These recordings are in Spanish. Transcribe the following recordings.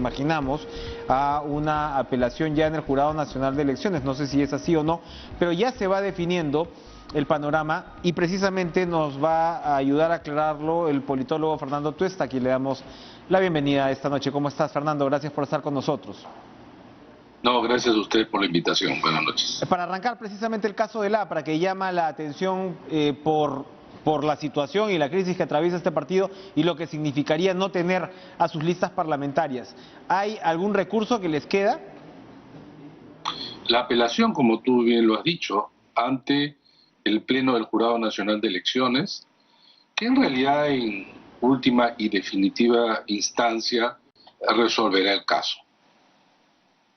imaginamos, a una apelación ya en el Jurado Nacional de Elecciones. No sé si es así o no, pero ya se va definiendo el panorama y precisamente nos va a ayudar a aclararlo el politólogo Fernando Tuesta, a quien le damos la bienvenida esta noche. ¿Cómo estás, Fernando? Gracias por estar con nosotros. No, gracias a usted por la invitación. Buenas noches. Para arrancar precisamente el caso del APRA, que llama la atención por la situación y la crisis que atraviesa este partido y lo que significaría no tener a sus listas parlamentarias. ¿Hay algún recurso que les queda? La apelación, como tú bien lo has dicho, ante el Pleno del Jurado Nacional de Elecciones, que en realidad en última y definitiva instancia resolverá el caso.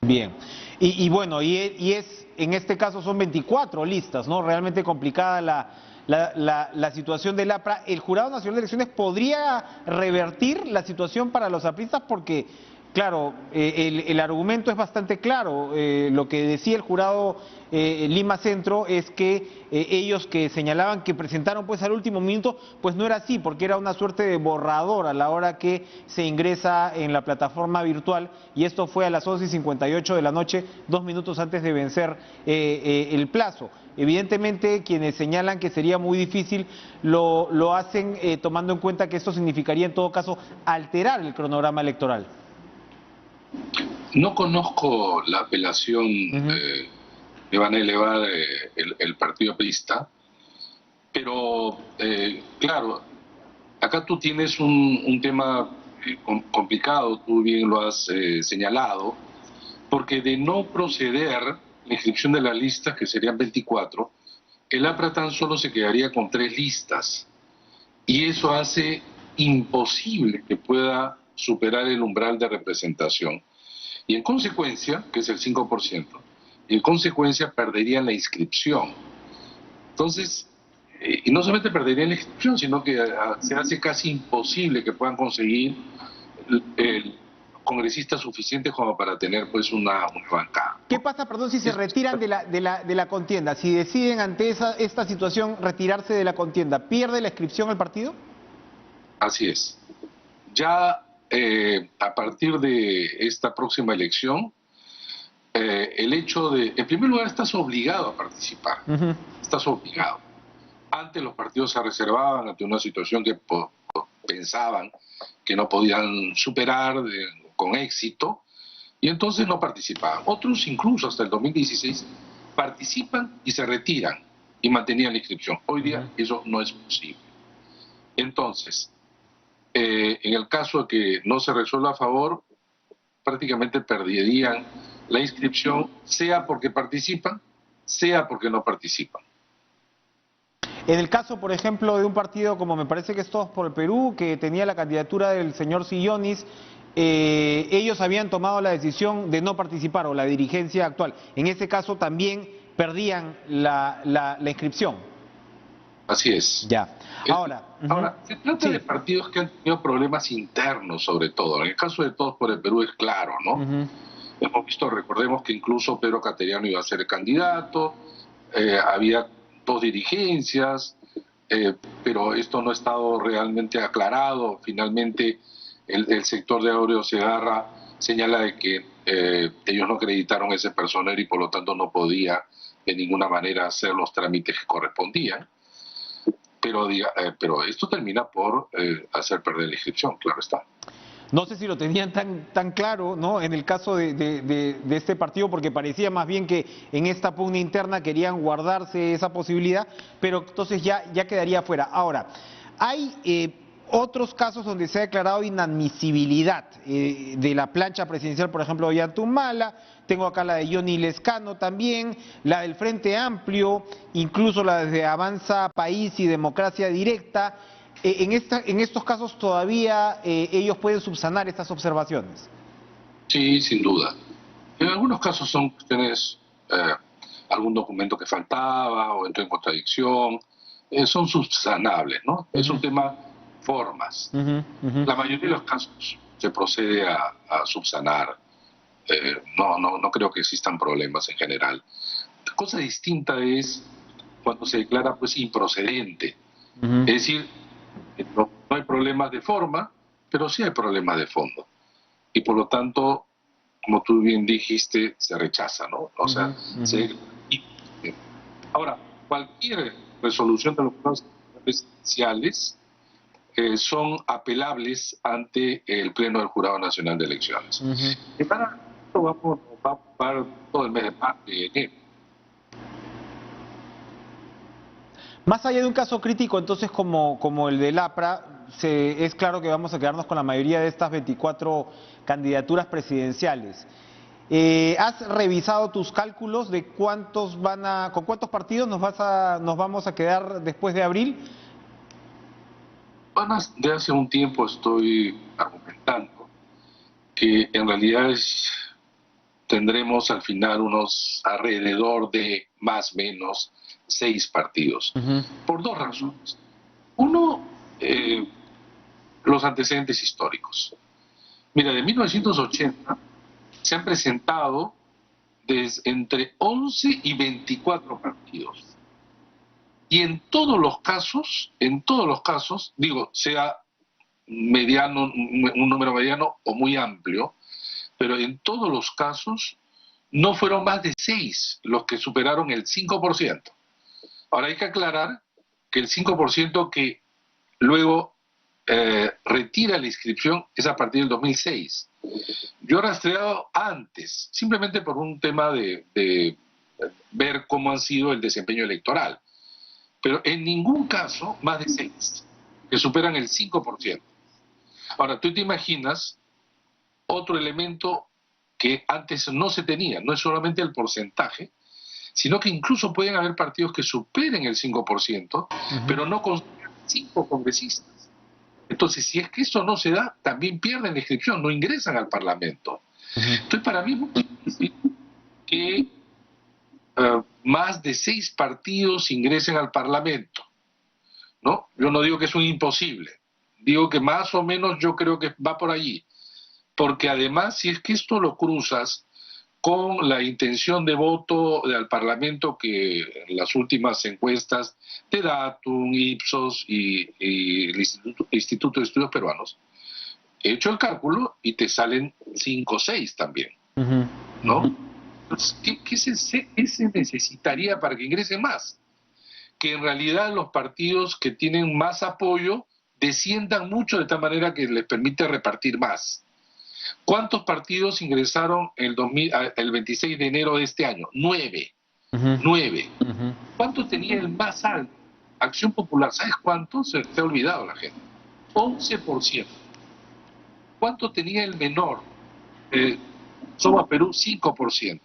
Bien, y bueno, y es, en este caso son 24 listas, ¿no? Realmente complicada la situación del APRA. ¿El Jurado Nacional de Elecciones podría revertir la situación para los apristas? Porque, claro, el argumento es bastante claro. Lo que decía el jurado Lima Centro es que ellos que señalaban que presentaron pues al último minuto, pues no era así, porque era una suerte de borrador a la hora que se ingresa en la plataforma virtual, y esto fue a las 11:58 de la noche, 2 minutos antes de vencer el plazo. Evidentemente, quienes señalan que sería muy difícil lo hacen tomando en cuenta que esto significaría en todo caso alterar el cronograma electoral. No conozco la apelación que van a elevar el partido aprista, pero claro, acá tú tienes un tema complicado, tú bien lo has señalado, porque de no proceder la inscripción de las listas, que serían 24, el APRA tan solo se quedaría con 3 listas, y eso hace imposible que pueda superar el umbral de representación. Y en consecuencia, que es el 5%, y en consecuencia perderían la inscripción. Entonces, y no solamente perderían la inscripción, sino que se hace casi imposible que puedan conseguir el congresista suficiente como para tener pues una bancada. ¿Qué pasa, perdón, si se retiran de la contienda? Si deciden ante esta situación retirarse de la contienda, ¿pierde la inscripción al partido? Así es. Ya a partir de esta próxima elección, el hecho de, en primer lugar, estás obligado a participar. Estás obligado. Antes los partidos se reservaban ante una situación que pensaban que no podían superar con éxito, y entonces no participaban. Otros, incluso hasta el 2016, participan y se retiran y mantenían la inscripción. Hoy día eso no es posible. Entonces, en el caso de que no se resuelva a favor, prácticamente perderían la inscripción, sea porque participan, sea porque no participan. En el caso, por ejemplo, de un partido como me parece que es Todos por el Perú, que tenía la candidatura del señor Sillonis, ellos habían tomado la decisión de no participar, o la dirigencia actual. En ese caso también perdían la inscripción. Así es. Ya. Ahora, se trata de partidos que han tenido problemas internos, sobre todo. En el caso de Todos por el Perú es claro, ¿no? Hemos visto, recordemos que incluso Pedro Cateriano iba a ser el candidato, había 2 dirigencias, pero esto no ha estado realmente aclarado. Finalmente, el sector de Áureo Segarra señala de que ellos no acreditaron ese personero y por lo tanto no podía de ninguna manera hacer los trámites que correspondían. Pero esto termina por hacer perder la inscripción, claro está. No sé si lo tenían tan claro, ¿no? En el caso de este partido, porque parecía más bien que en esta pugna interna querían guardarse esa posibilidad, pero entonces ya quedaría fuera. Ahora, hay otros casos donde se ha declarado inadmisibilidad de la plancha presidencial, por ejemplo, de Ollantumala. Tengo acá la de Johnny Lescano también, la del Frente Amplio, incluso la de Avanza País y Democracia Directa. En estos casos todavía ellos pueden subsanar estas observaciones. Sí, sin duda. En algunos casos son cuestiones, algún documento que faltaba o entró en contradicción, son subsanables, ¿no? Es un tema formas. La mayoría de los casos se procede a subsanar. No creo que existan problemas en general. Cosa distinta es cuando se declara pues improcedente. Es decir, no hay problemas de forma, pero sí hay problemas de fondo. y por lo tanto, como tú bien dijiste, se rechaza, ¿no? O sea, ahora, cualquier resolución de los jurados presidenciales son apelables ante el Pleno del Jurado Nacional de Elecciones. Y para esto va a ocupar todo el mes de enero. Más allá de un caso crítico, entonces, como el del APRA, es claro que vamos a quedarnos con la mayoría de estas 24 candidaturas presidenciales. ¿Has revisado tus cálculos de con cuántos partidos nos vamos a quedar después de abril? Bueno, de hace un tiempo estoy argumentando que en realidad tendremos al final unos alrededor de más o menos 6 partidos, por dos razones. Uno, los antecedentes históricos. Mira, de 1980 se han presentado entre 11 y 24 partidos. Y en todos los casos, digo, sea mediano, un número mediano o muy amplio, pero en todos los casos no fueron más de 6 los que superaron el 5%. Ahora hay que aclarar que el 5% que luego retira la inscripción es a partir del 2006. Yo he rastreado antes, simplemente por un tema de ver cómo ha sido el desempeño electoral, pero en ningún caso más de 6, que superan el 5%. Ahora, tú te imaginas otro elemento que antes no se tenía, no es solamente el porcentaje, sino que incluso pueden haber partidos que superen el 5%, pero no con 5 congresistas. Entonces, si es que eso no se da, también pierden la inscripción, no ingresan al Parlamento. Entonces, para mí es muy difícil que más de 6 partidos ingresen al Parlamento, ¿no? Yo no digo que es un imposible, digo que más o menos yo creo que va por allí, porque además, si es que esto lo cruzas con la intención de voto al Parlamento que en las últimas encuestas de Datum, Ipsos y el Instituto de Estudios Peruanos, he hecho el cálculo y te salen 5 o 6 también, ¿no? Entonces, ¿qué se necesitaría para que ingresen más? Que en realidad los partidos que tienen más apoyo desciendan mucho de tal manera que les permite repartir más. ¿Cuántos partidos ingresaron el 26 de enero de este año? 9. 9. ¿Cuánto tenía el más alto? Acción Popular, ¿sabes cuánto? Se te ha olvidado la gente. 11%. ¿Cuánto tenía el menor? Somos Perú, 5%.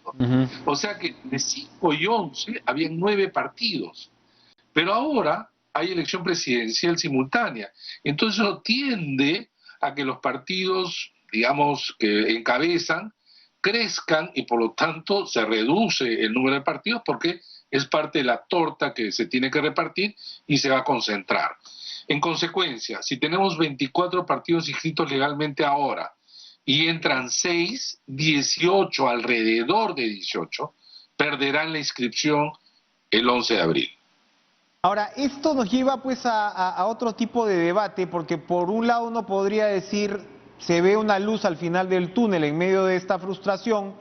O sea que de 5 y 11 habían 9 partidos. Pero ahora hay elección presidencial simultánea. Entonces eso tiende a que los partidos, digamos, que encabezan, crezcan y por lo tanto se reduce el número de partidos porque es parte de la torta que se tiene que repartir y se va a concentrar. En consecuencia, si tenemos 24 partidos inscritos legalmente ahora y entran 6, 18, alrededor de 18, perderán la inscripción el 11 de abril. Ahora, esto nos lleva pues a otro tipo de debate, porque por un lado uno podría decir, se ve una luz al final del túnel en medio de esta frustración,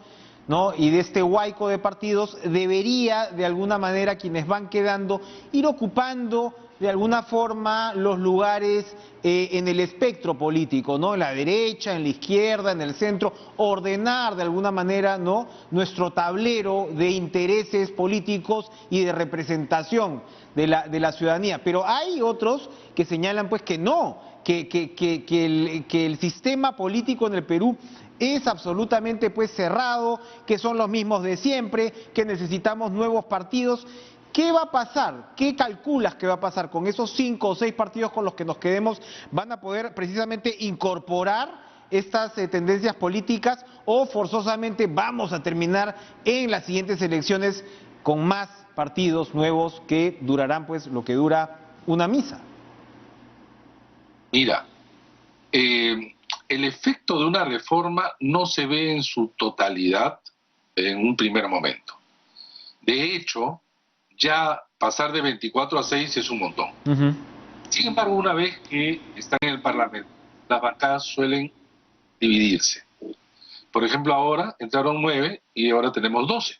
¿no? Y de este huaico de partidos, debería de alguna manera quienes van quedando ir ocupando de alguna forma los lugares en el espectro político, ¿no? En la derecha, en la izquierda, en el centro, ordenar de alguna manera, ¿no?, nuestro tablero de intereses políticos y de representación de la ciudadanía. Pero hay otros que señalan pues que no, que el sistema político en el Perú es absolutamente pues cerrado, que son los mismos de siempre, que necesitamos nuevos partidos. ¿Qué va a pasar? ¿Qué calculas que va a pasar con esos 5 o 6 partidos con los que nos quedemos? ¿Van a poder precisamente incorporar estas tendencias políticas o forzosamente vamos a terminar en las siguientes elecciones con más partidos nuevos que durarán pues lo que dura una misa? Mira, el efecto de una reforma no se ve en su totalidad en un primer momento. De hecho, ya pasar de 24 a 6 es un montón. Sin embargo, una vez que están en el Parlamento, las bancadas suelen dividirse. Por ejemplo, ahora entraron 9 y ahora tenemos 12.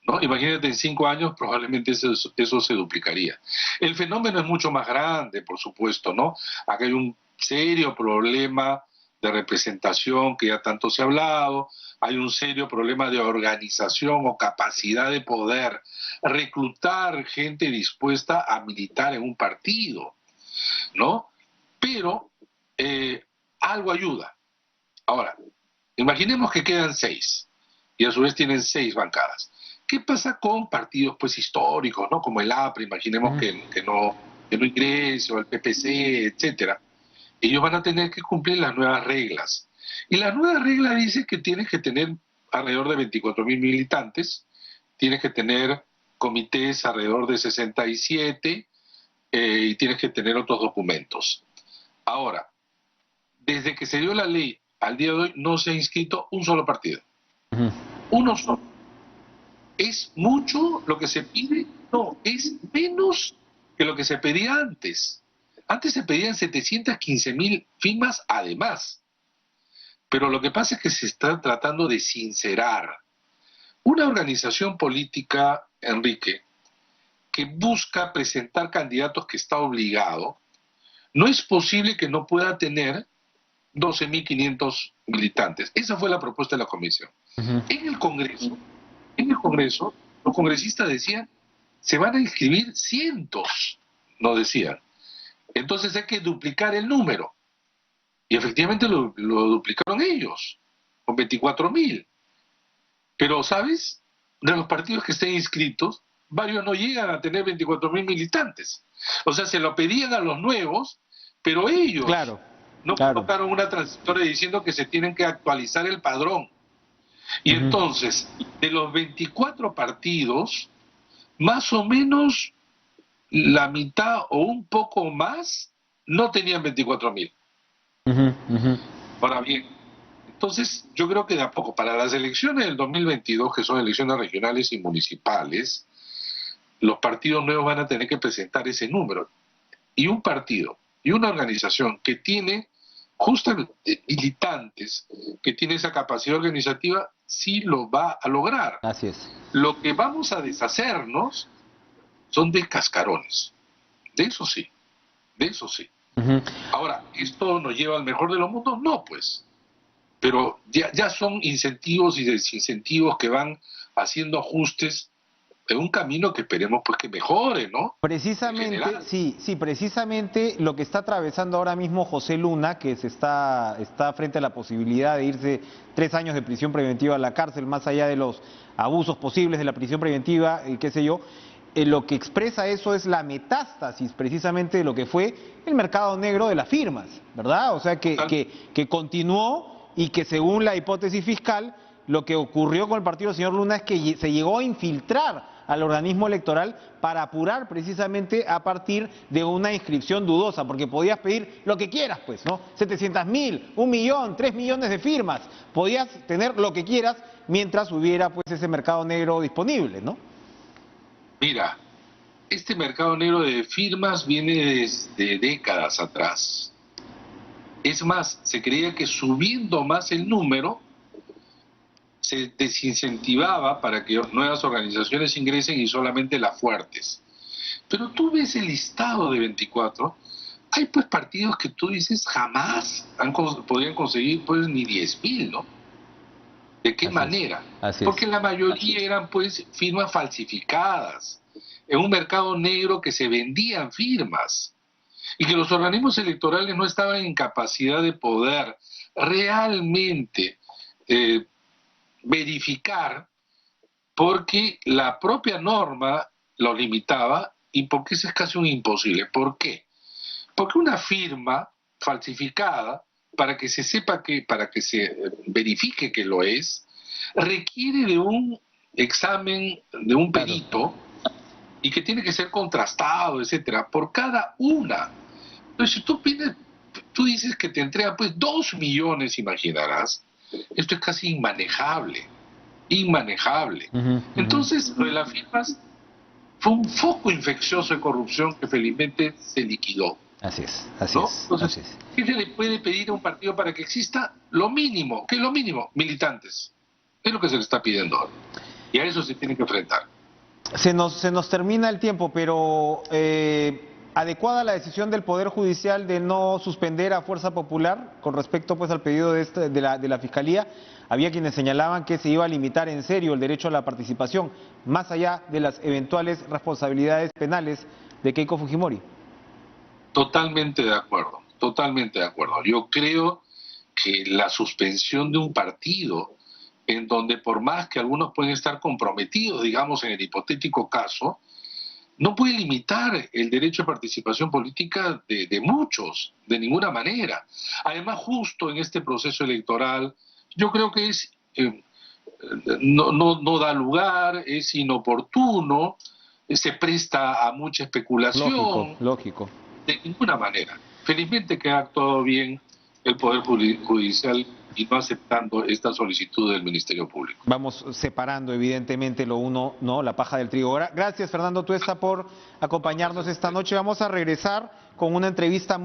¿No? Imagínate, en 5 años probablemente eso se duplicaría. El fenómeno es mucho más grande, por supuesto, ¿no? Acá hay un serio problema de representación que ya tanto se ha hablado, hay un serio problema de organización o capacidad de poder reclutar gente dispuesta a militar en un partido, ¿no? Pero algo ayuda. Ahora, imaginemos que quedan 6 y a su vez tienen 6 bancadas. ¿Qué pasa con partidos pues históricos, ¿no? Como el APRA, imaginemos que no ingrese, o el PPC, etcétera? Ellos van a tener que cumplir las nuevas reglas. Y la nueva regla dice que tienes que tener alrededor de 24.000 militantes, tienes que tener comités alrededor de 67 y tienes que tener otros documentos. Ahora, desde que se dio la ley al día de hoy no se ha inscrito un solo partido. Uno solo. ¿Es mucho lo que se pide? No, es menos que lo que se pedía antes. Antes se pedían 715.000 firmas además. Pero lo que pasa es que se está tratando de sincerar. Una organización política, Enrique, que busca presentar candidatos que está obligado, no es posible que no pueda tener 12.500 militantes. Esa fue la propuesta de la comisión. En el Congreso, los congresistas decían, se van a inscribir cientos, no decían. Entonces hay que duplicar el número. Y efectivamente lo duplicaron ellos, con 24.000. Pero, ¿sabes? De los partidos que estén inscritos, varios no llegan a tener 24.000 militantes. O sea, se lo pedían a los nuevos, pero ellos no colocaron una transitoria diciendo que se tienen que actualizar el padrón. Y entonces, de los 24 partidos, más o menos la mitad o un poco más no tenían 24.000. Ahora bien, entonces yo creo que de a poco, para las elecciones del 2022, que son elecciones regionales y municipales, los partidos nuevos van a tener que presentar ese número. Y un partido y una organización que tiene justamente militantes, que tiene esa capacidad organizativa, sí lo va a lograr. Así es. Lo que vamos a deshacernos son de cascarones. De eso sí, de eso sí. Ahora, ¿esto nos lleva al mejor de los mundos? No, pues. Pero ya son incentivos y desincentivos que van haciendo ajustes en un camino que esperemos pues que mejore, ¿no? Precisamente, sí, precisamente lo que está atravesando ahora mismo José Luna, que está frente a la posibilidad de irse 3 años de prisión preventiva a la cárcel, más allá de los abusos posibles de la prisión preventiva, qué sé yo, lo que expresa eso es la metástasis precisamente de lo que fue el mercado negro de las firmas, ¿verdad? O sea, que continuó y que según la hipótesis fiscal, lo que ocurrió con el partido del señor Luna es que se llegó a infiltrar al organismo electoral para apurar precisamente a partir de una inscripción dudosa, porque podías pedir lo que quieras, pues, ¿no? 700.000, 1.000.000, 3 millones de firmas, podías tener lo que quieras mientras hubiera pues ese mercado negro disponible, ¿no? Mira, este mercado negro de firmas viene desde décadas atrás. Es más, se creía que subiendo más el número se desincentivaba para que nuevas organizaciones ingresen y solamente las fuertes. Pero tú ves el listado de 24, hay pues partidos que tú dices jamás podrían conseguir pues ni 10.000, ¿no? ¿De qué manera? Porque la mayoría eran pues firmas falsificadas, en un mercado negro que se vendían firmas y que los organismos electorales no estaban en capacidad de poder realmente verificar, porque la propia norma lo limitaba y porque eso es casi un imposible. ¿Por qué? Porque una firma falsificada, para que se sepa para que se verifique que lo es, requiere de un examen de un perito y que tiene que ser contrastado, etcétera, por cada una. Entonces, si tú dices que te entregan pues 2 millones, imaginarás, esto es casi inmanejable. Entonces, lo de las firmas fue un foco infeccioso de corrupción que felizmente se liquidó. Así es, ¿no? así Entonces, es. ¿qué se le puede pedir a un partido para que exista? Lo mínimo, ¿qué es lo mínimo? Militantes. Es lo que se le está pidiendo ahora. Y a eso se tiene que enfrentar. Se nos termina el tiempo, pero adecuada la decisión del Poder Judicial de no suspender a Fuerza Popular con respecto pues al pedido de la Fiscalía. Había quienes señalaban que se iba a limitar en serio el derecho a la participación, más allá de las eventuales responsabilidades penales de Keiko Fujimori. Totalmente de acuerdo, totalmente de acuerdo. Yo creo que la suspensión de un partido en donde por más que algunos pueden estar comprometidos, digamos, en el hipotético caso, no puede limitar el derecho de participación política de muchos, de ninguna manera. Además, justo en este proceso electoral, yo creo que no da lugar, es inoportuno, se presta a mucha Lógico, especulación, lógico. de ninguna manera. Felizmente que ha actuado bien el Poder Judicial y no aceptando esta solicitud del Ministerio Público. Vamos separando evidentemente lo uno, no, la paja del trigo. Gracias, Fernando Tuesta, por acompañarnos esta noche. Vamos a regresar con una entrevista